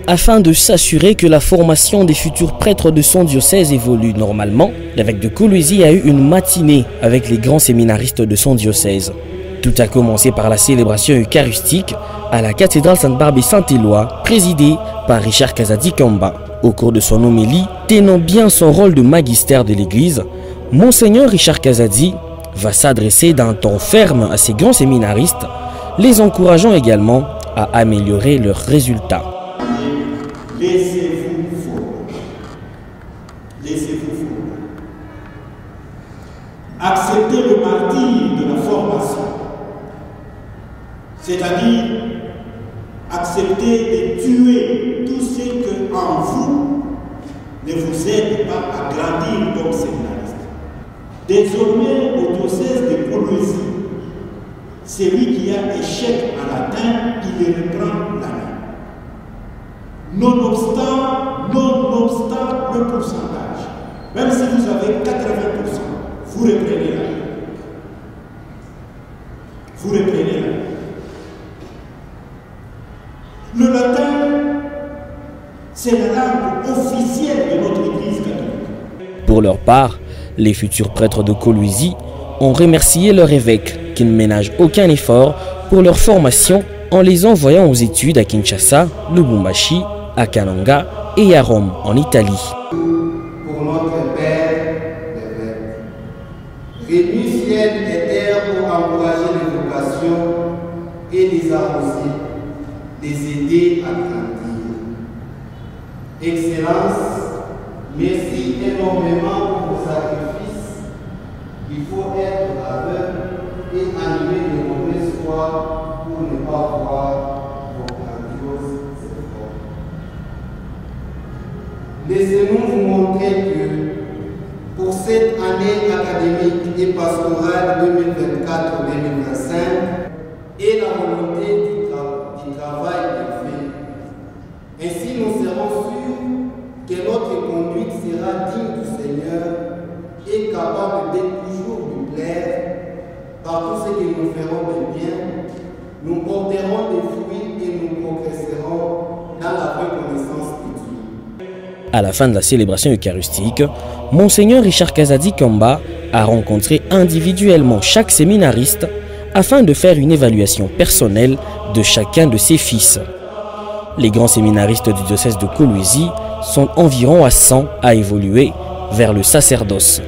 Afin de s'assurer que la formation des futurs prêtres de son diocèse évolue normalement, l'évêque de Kolwezi a eu une matinée avec les grands séminaristes de son diocèse. Tout a commencé par la célébration eucharistique à la cathédrale Sainte-Barbe et Saint-Éloi, présidée par Richard Kazadi Kamba. Au cours de son homélie, tenant bien son rôle de magistère de l'Église, Monseigneur Richard Kazadi va s'adresser d'un ton ferme à ces grands séminaristes, les encourageant également à améliorer leurs résultats. Laissez-vous fondre. Laissez-vous fondre. Acceptez le martyre de la formation. C'est-à-dire, acceptez de tuer tout ce que en vous ne vous aide pas à grandir comme séminariste. Désormais, au diocèse de Kolwezi, celui qui a échec à latin, il reprend la main. Nonobstant le pourcentage, même si vous avez 80%, vous reprenez la main. Vous reprenez la main. Le latin, c'est la langue officielle de notre Église catholique. Pour leur part, les futurs prêtres de Kolwezi ont remercié leur évêque qui ne ménage aucun effort pour leur formation en les envoyant aux études à Kinshasa, Lubumbashi, à Kananga et à Rome, en Italie. Pour notre Père, l'évêque, réunis ciel et terre pour encourager les vocations et les arroser, les aider à grandir. Excellence, merci énormément pour vos sacrifices. Il faut être aveugle et animé de mauvaise foi pour ne pas voir vos grandioses efforts. Laissez-nous vous montrer que pour cette année académique et pastorale 2024-2025 et la volonté du travail est fait. Ainsi, nous serons sûrs que notre conduite sera digne du Seigneur et capable d'être toujours lui plaire. Par tout ce que nous ferons de bien, nous porterons des fruits et nous progresserons dans la reconnaissance de Dieu. À la fin de la célébration eucharistique, Monseigneur Richard Kazadi Kamba a rencontré individuellement chaque séminariste afin de faire une évaluation personnelle de chacun de ses fils. Les grands séminaristes du diocèse de Kolwezi sont environ à 100 à évoluer vers le sacerdoce.